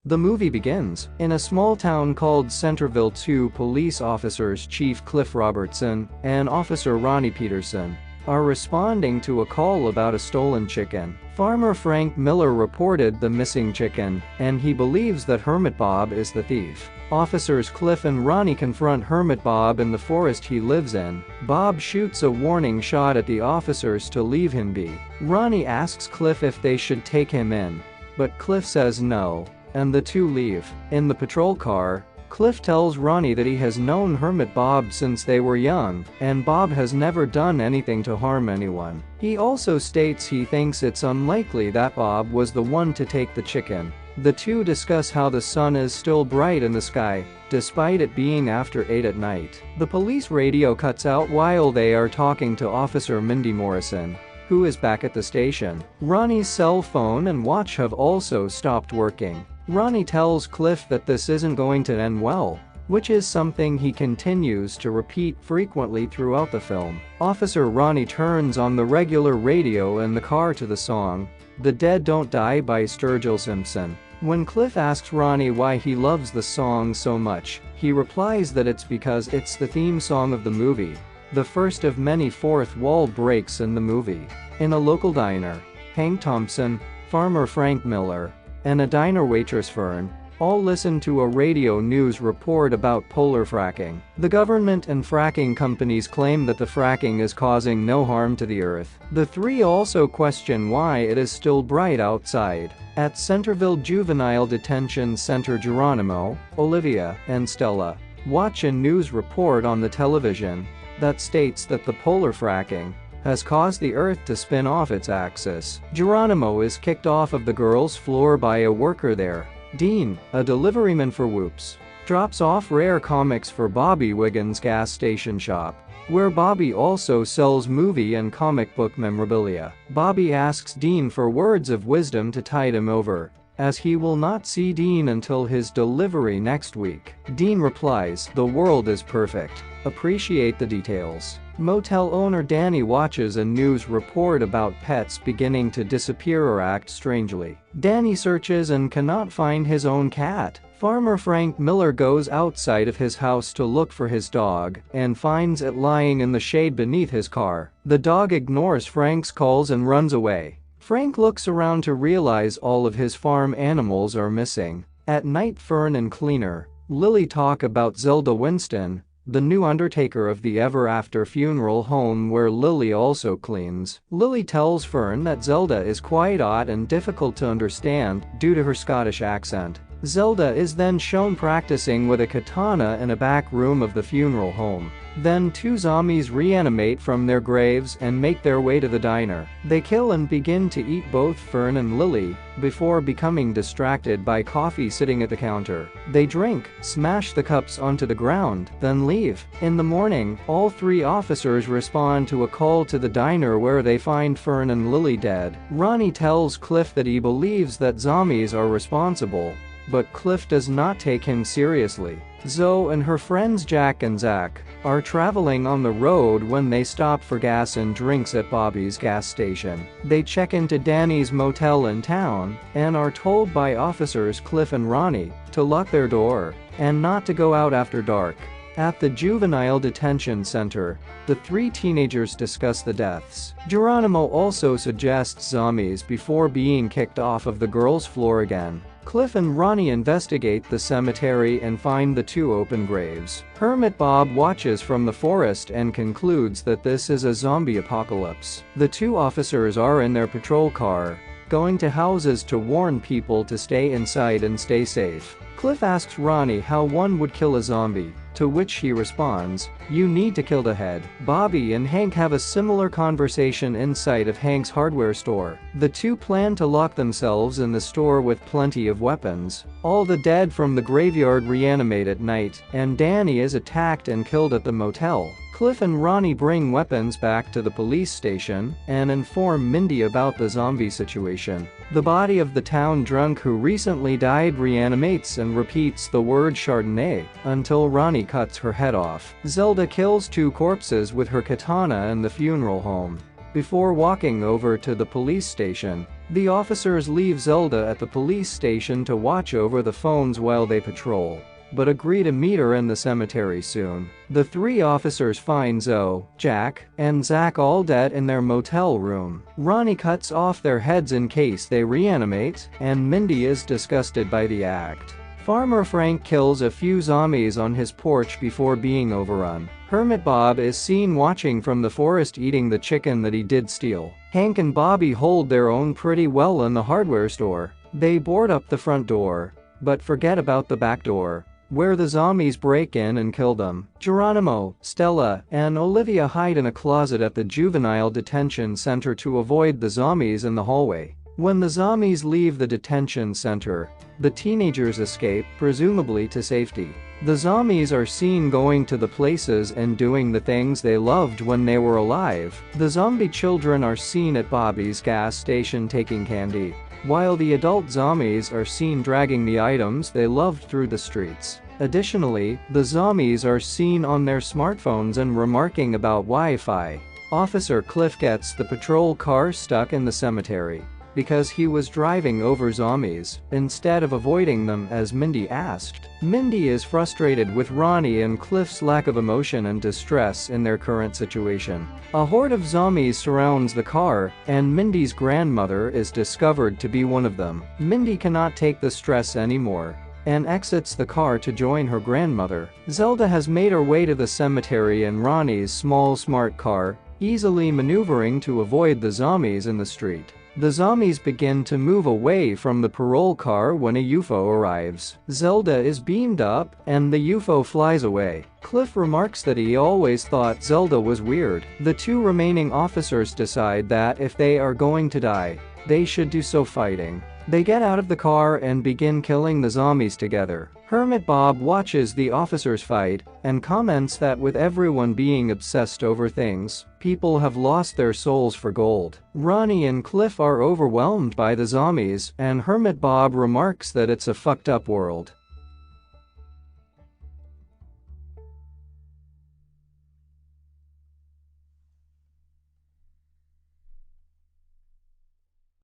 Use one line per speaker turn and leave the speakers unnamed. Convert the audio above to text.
The movie begins in a small town called Centerville. Two police officers, Chief Cliff Robertson and Officer Ronnie Peterson, are responding to a call about a stolen chicken. Farmer Frank Miller reported the missing chicken, and he believes that Hermit Bob is the thief. Officers Cliff and Ronnie confront Hermit Bob in the forest he lives in. Bob shoots a warning shot at the officers to leave him be. Ronnie asks Cliff if they should take him in, but Cliff says no, and the two leave. In the patrol car, Cliff tells Ronnie that he has known Hermit Bob since they were young, and Bob has never done anything to harm anyone. He also states he thinks it's unlikely that Bob was the one to take the chicken. The two discuss how the sun is still bright in the sky, despite it being after 8 at night. The police radio cuts out while they are talking to Officer Mindy Morrison, who is back at the station. Ronnie's cell phone and watch have also stopped working. Ronnie tells Cliff that this isn't going to end well, which is something he continues to repeat frequently throughout the film. Officer Ronnie turns on the regular radio in the car to the song, "The Dead Don't Die" by Sturgill Simpson. When Cliff asks Ronnie why he loves the song so much, he replies that it's because it's the theme song of the movie, the first of many fourth wall breaks in the movie. In a local diner, Hank Thompson, Farmer Frank Miller, and a diner waitress Fern all listen to a radio news report about polar fracking. The government and fracking companies claim that the fracking is causing no harm to the earth. The three also question why it is still bright outside. At Centerville Juvenile Detention Center, Geronimo, Olivia, and Stella watch a news report on the television that states that the polar fracking has caused the Earth to spin off its axis. Geronimo is kicked off of the girls' floor by a worker there. Dean, a deliveryman for Whoops, drops off rare comics for Bobby Wiggins' gas station shop, where Bobby also sells movie and comic book memorabilia. Bobby asks Dean for words of wisdom to tide him over, as he will not see Dean until his delivery next week. Dean replies, "The world is perfect. Appreciate the details." Motel owner Danny watches a news report about pets beginning to disappear or act strangely. Danny searches and cannot find his own cat. Farmer Frank Miller goes outside of his house to look for his dog and finds it lying in the shade beneath his car. The dog ignores Frank's calls and runs away. Frank looks around to realize all of his farm animals are missing. At night, Fern and Cleaner Lily talk about Zelda Winston, the new undertaker of the Ever After funeral home where Lily also cleans. Lily tells Fern that Zelda is quite odd and difficult to understand due to her Scottish accent. Zelda is then shown practicing with a katana in a back room of the funeral home. Then two zombies reanimate from their graves and make their way to the diner. They kill and begin to eat both Fern and Lily, before becoming distracted by coffee sitting at the counter. They drink, smash the cups onto the ground, then leave. In the morning, all three officers respond to a call to the diner where they find Fern and Lily dead. Ronnie tells Cliff that he believes that zombies are responsible, but Cliff does not take him seriously. Zoe and her friends Jack and Zach are traveling on the road when they stop for gas and drinks at Bobby's gas station. They check into Danny's motel in town and are told by officers Cliff and Ronnie to lock their door and not to go out after dark. At the Juvenile Detention Center, the three teenagers discuss the deaths. Geronimo also suggests zombies before being kicked off of the girls' floor again. Cliff and Ronnie investigate the cemetery and find the two open graves. Hermit Bob watches from the forest and concludes that this is a zombie apocalypse. The two officers are in their patrol car, going to houses to warn people to stay inside and stay safe. Cliff asks Ronnie how one would kill a zombie, to which he responds, "You need to kill the head." Bobby and Hank have a similar conversation inside of Hank's hardware store. The two plan to lock themselves in the store with plenty of weapons. All the dead from the graveyard reanimate at night, and Danny is attacked and killed at the motel. Cliff and Ronnie bring weapons back to the police station and inform Mindy about the zombie situation. The body of the town drunk who recently died reanimates and repeats the word Chardonnay until Ronnie cuts her head off. Zelda kills two corpses with her katana in the funeral home. Before walking over to the police station, The officers leave Zelda at the police station to watch over the phones while they patrol, but agree to meet her in the cemetery soon. The three officers find Zoe, Jack, and Zach all dead in their motel room. Ronnie cuts off their heads in case they reanimate, and Mindy is disgusted by the act. Farmer Frank kills a few zombies on his porch before being overrun. Hermit Bob is seen watching from the forest eating the chicken that he did steal. Hank and Bobby hold their own pretty well in the hardware store. They board up the front door, but forget about the back door, where the zombies break in and kill them. Geronimo, Stella, and Olivia hide in a closet at the juvenile detention center to avoid the zombies in the hallway. When the zombies leave the detention center, the teenagers escape, presumably to safety. The zombies are seen going to the places and doing the things they loved when they were alive. The zombie children are seen at Bobby's gas station taking candy, while the adult zombies are seen dragging the items they loved through the streets. Additionally, the zombies are seen on their smartphones and remarking about Wi-Fi. Officer Cliff gets the patrol car stuck in the cemetery because he was driving over zombies instead of avoiding them as Mindy asked. Mindy is frustrated with Ronnie and Cliff's lack of emotion and distress in their current situation. A horde of zombies surrounds the car, and Mindy's grandmother is discovered to be one of them. Mindy cannot take the stress anymore and exits the car to join her grandmother. Zelda has made her way to the cemetery in Ronnie's small smart car, easily maneuvering to avoid the zombies in the street. The zombies begin to move away from the parole car when a UFO arrives. Zelda is beamed up, and the UFO flies away. Cliff remarks that he always thought Zelda was weird. The two remaining officers decide that if they are going to die, they should do so fighting. They get out of the car and begin killing the zombies together. Hermit Bob watches the officers fight and comments that with everyone being obsessed over things, people have lost their souls for gold. Ronnie and Cliff are overwhelmed by the zombies, and Hermit Bob remarks that it's a fucked up world.